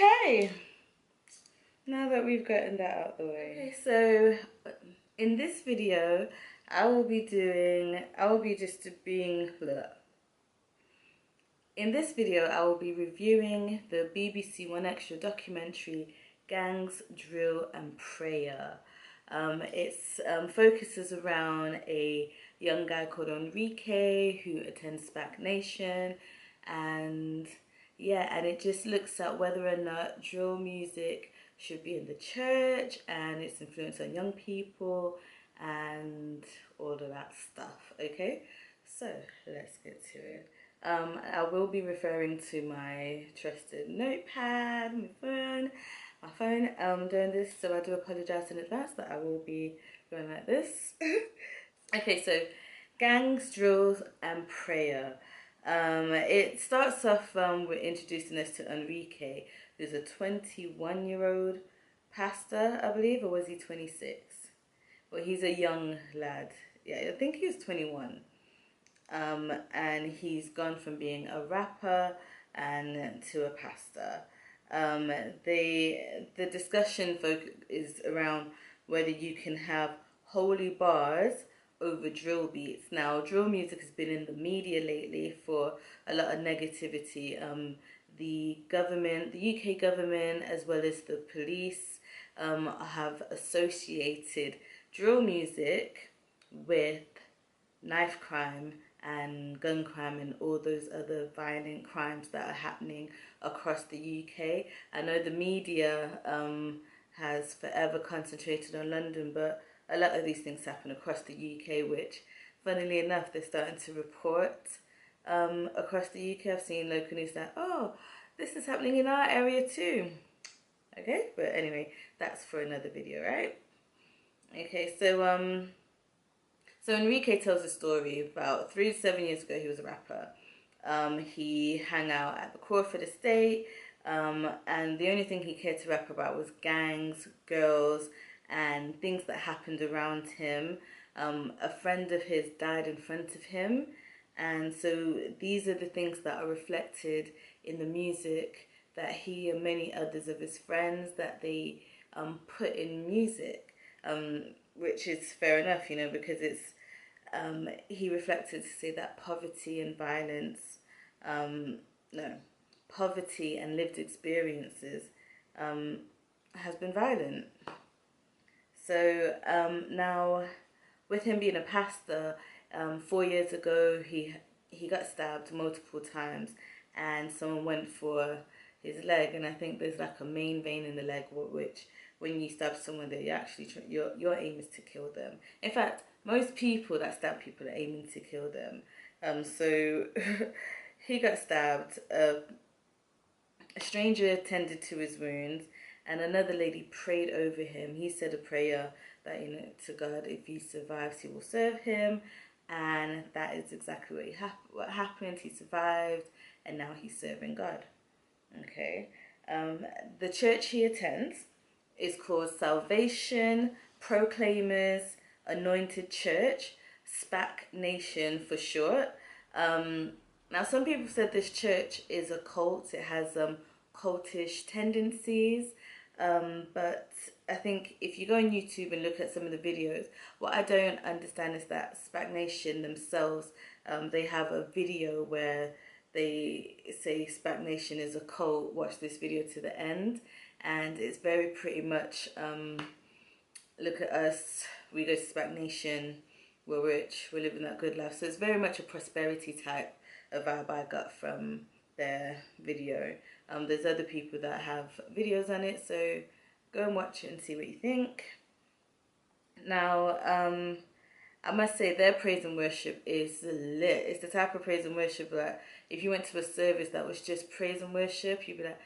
Okay, now that we've gotten that out the way, so in this video I will be reviewing the BBC One Extra documentary Gangs, Drill and Prayer. It focuses around a young guy called Enrique who attends SPAC Nation, and it just looks at whether or not drill music should be in the church and its influence on young people and all of that stuff. Okay, so let's get to it. I will be referring to my trusted notepad, my phone during this, so I do apologize in advance that I will be going like this. Okay, so gangs, drills and prayer. It starts off with introducing us to Enrique, who's a 21-year-old pastor, I believe, or was he 26? Well, he's a young lad. Yeah, I think he was 21. And he's gone from being a rapper and to a pastor. The discussion is around whether you can have holy bars over drill beats. Now, drill music has been in the media lately for a lot of negativity. The government, the UK government, as well as the police, have associated drill music with knife crime and gun crime and all those other violent crimes that are happening across the UK. I know the media has forever concentrated on London, but a lot of these things happen across the UK, which, funnily enough, they're starting to report across the UK. I've seen local news that, oh, this is happening in our area too. Okay, but anyway, that's for another video, right? Okay, so Enrique tells a story about 3 to 7 years ago. He was a rapper. He hung out at the Crawford estate, and the only thing he cared to rap about was gangs, girls, and things that happened around him. A friend of his died in front of him, and so these are the things that are reflected in the music that he and many others of his friends that they put in music, which is fair enough, you know, because it's he reflected to say that poverty and violence, poverty and lived experiences has been violent. So now, with him being a pastor, 4 years ago he got stabbed multiple times, and someone went for his leg, and I think there's like a main vein in the leg, which when you stab someone, they actually your aim is to kill them. In fact, most people that stab people are aiming to kill them. So he got stabbed. A stranger attended to his wounds, and another lady prayed over him. He said a prayer that, you know, to God, if he survives, he will serve him, and that is exactly what happened. He survived, and now he's serving God. Okay. The church he attends is called Salvation Proclaimers Anointed Church, SPAC Nation for short. Now, some people said this church is a cult. It has cultish tendencies, but I think if you go on YouTube and look at some of the videos, what I don't understand is that SPAC Nation themselves, they have a video where they say SPAC Nation is a cult. Watch this video to the end, and it's very pretty much look at us, we go to SPAC Nation, we're rich, we're living that good life. So it's very much a prosperity type of vibe I got from their video. There's other people that have videos on it, so go and watch it and see what you think. Now, I must say their praise and worship is lit. It's the type of praise and worship that if you went to a service that was just praise and worship, you'd be like,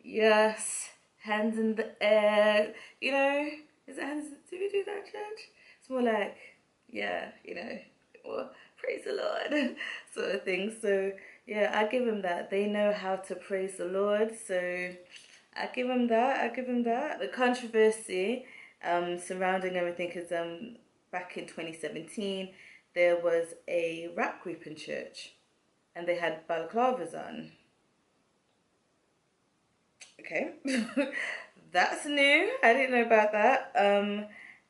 yes, hands in the air, you know. Is it hands? Do we do that, church? It's more like, yeah, you know, well, praise the Lord sort of thing. So yeah, I give them that. They know how to praise the Lord, so I give them that. The controversy surrounding everything is back in 2017 there was a rap group in church, and they had balaclavas on. Okay. That's new. I didn't know about that.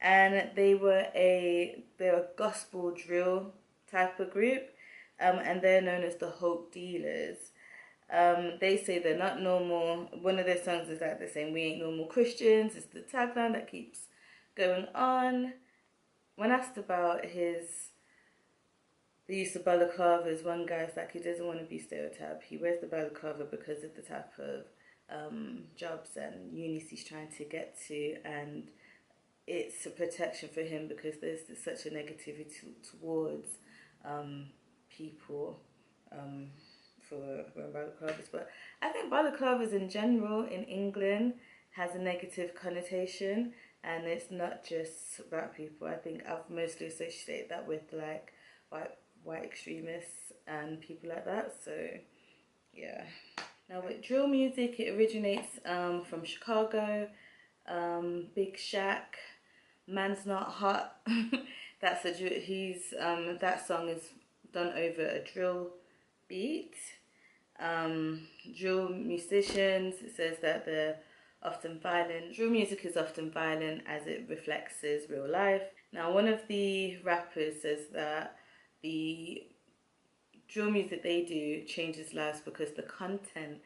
And they're a gospel drill type of group. And they're known as the Hope Dealers. They say they're not normal. One of their songs is like they're saying we ain't normal Christians. It's the tagline that keeps going on. When asked about the use of balaclavas, one guy's like he doesn't want to be stereotyped. He wears the balaclava because of the type of jobs and unis he's trying to get to, and it's a protection for him because there's such a negativity towards people for wearing balaclavas. But I think balaclavas in general in England has a negative connotation, and it's not just black people. I think I've mostly associated that with like white extremists and people like that. So yeah. Now with drill music, it originates from Chicago. Big Shack, Man's Not Hot. That song is done over a drill beat. Drill musicians, it says that they're often violent. Drill music is often violent as it reflects real life. Now, one of the rappers says that the drill music they do changes lives because the content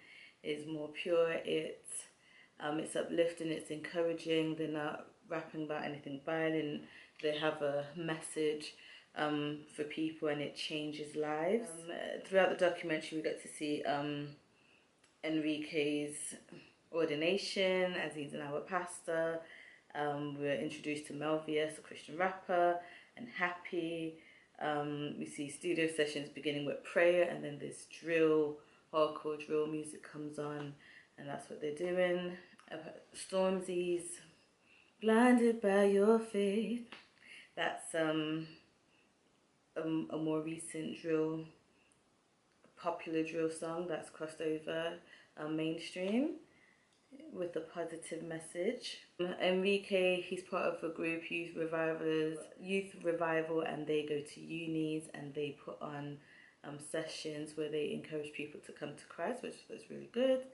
is more pure. It's uplifting, it's encouraging. They're not rapping about anything violent. They have a message for people, and it changes lives. Throughout the documentary, we get to see Enrique's ordination as he's now a pastor. We're introduced to Melvius, a Christian rapper, and Happy. We see studio sessions beginning with prayer, and then this hardcore drill music comes on, and that's what they're doing. Stormzy's Blinded by Your Faith. That's a more recent popular drill song that's crossed over mainstream with a positive message. Enrique, he's part of a group, Youth Revival, and they go to unis and they put on sessions where they encourage people to come to Christ, which was really good.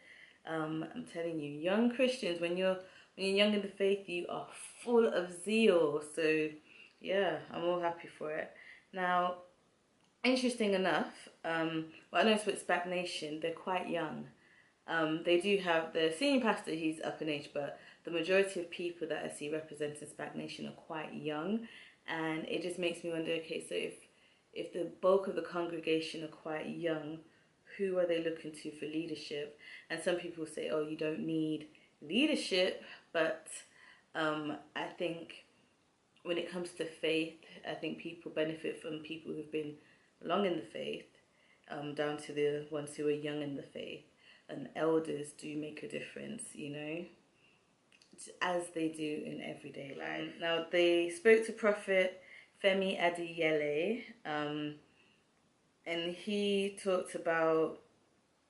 I'm telling you, young Christians, when you're young in the faith, you are full of zeal. So yeah, I'm all happy for it. Now, interesting enough, what I noticed with SPAC Nation, they're quite young. They do have the senior pastor, he's up in age, but the majority of people that I see representing SPAC Nation are quite young, and it just makes me wonder, okay, so if the bulk of the congregation are quite young, who are they looking to for leadership? And some people say, oh, you don't need leadership, but I think when it comes to faith, I think people benefit from people who've been long in the faith, down to the ones who are young in the faith. And elders do make a difference, as they do in everyday life. Now, they spoke to Prophet Femi Adeyele, and he talked about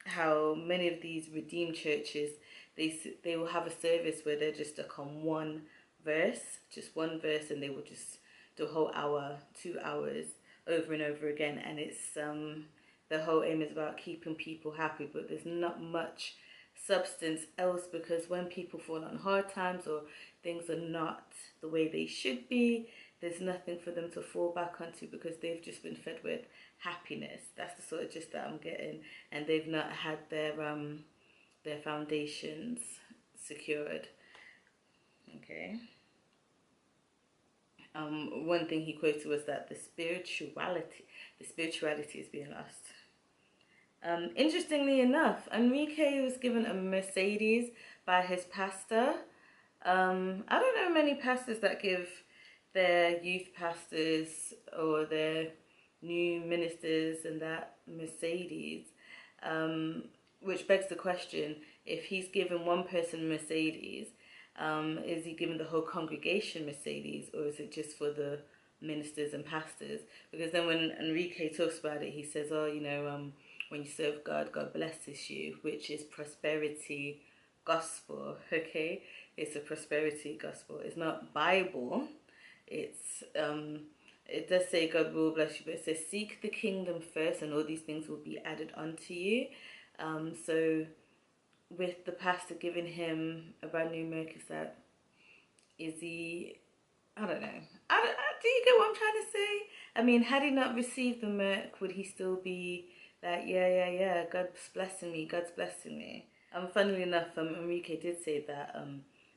how many of these redeemed churches, they will have a service where they're just stuck on one verse, and they will just do a whole hour, 2 hours, over and over again. And it's the whole aim is about keeping people happy, but there's not much substance else, because when people fall on hard times or things are not the way they should be, there's nothing for them to fall back onto because they've just been fed with happiness. That's the sort of gist that I'm getting, and they've not had their foundations secured. Okay. One thing he quoted was that the spirituality is being lost. Interestingly enough, Enrique was given a Mercedes by his pastor. I don't know many pastors that give their youth pastors or their new ministers and that Mercedes, which begs the question, if he's given one person Mercedes, is he giving the whole congregation Mercedes, or is it just for the ministers and pastors? Because then when Enrique talks about it, he says, oh, when you serve God, God blesses you, which is prosperity gospel, okay? It's a prosperity gospel. It's not Bible. It's it does say God will bless you, but it says seek the kingdom first and all these things will be added unto you. So with the pastor giving him a brand new Merc, is he, I don't know. Do you get what I'm trying to say? I mean, had he not received the Merc, would he still be like, yeah, God's blessing me. Funnily enough, Enrique did say that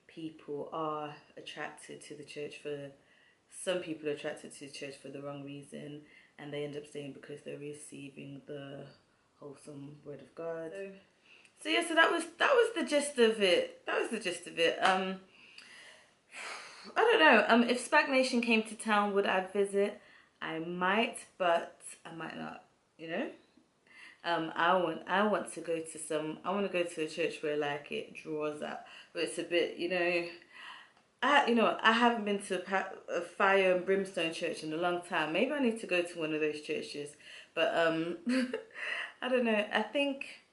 people are attracted to the church some people are attracted to the church for the wrong reason, and they end up staying because they're receiving the wholesome word of God. So yeah, so that was the gist of it. I don't know. If SPAC Nation came to town, would I visit? I might, but I might not. You know. I want to go to a church where like it draws out, but it's a bit, I haven't been to a fire and brimstone church in a long time. Maybe I need to go to one of those churches, but I don't know. I think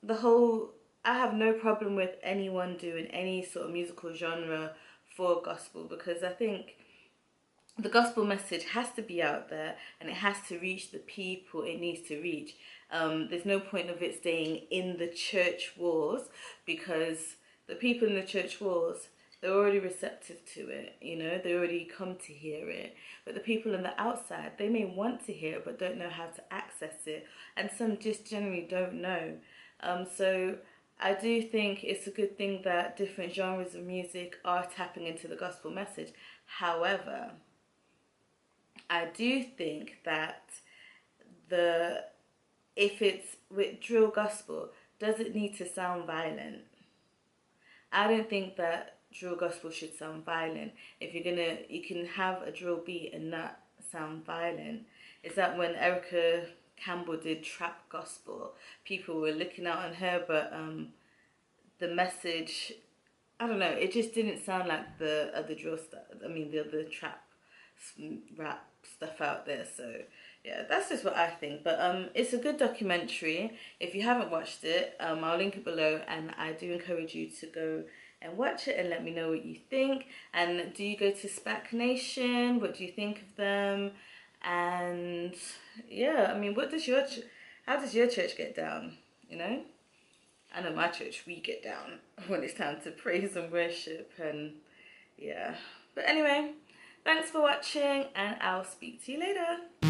I have no problem with anyone doing any sort of musical genre for gospel, because I think the gospel message has to be out there and it has to reach the people it needs to reach. There's no point of it staying in the church walls, because the people in the church walls, they're already receptive to it, they already come to hear it. But the people on the outside, they may want to hear it but don't know how to access it, and some just generally don't know. So I do think it's a good thing that different genres of music are tapping into the gospel message. However, I do think that if it's with drill gospel, does it need to sound violent? I don't think that drill gospel should sound violent. If you can have a drill beat and not sound violent. Is that when Erica Campbell did trap gospel, people were looking out on her, but the message, I don't know, it just didn't sound like the other drill stuff. I mean, the other trap rap stuff out there. So yeah, that's just what I think. But it's a good documentary. If you haven't watched it, I'll link it below, and I do encourage you to go and watch it and let me know what you think. And do you go to SPAC Nation? What do you think of them? And yeah, I mean, how does your church get down? I know my church, we get down when it's time to praise and worship, and yeah. But anyway, thanks for watching, and I'll speak to you later.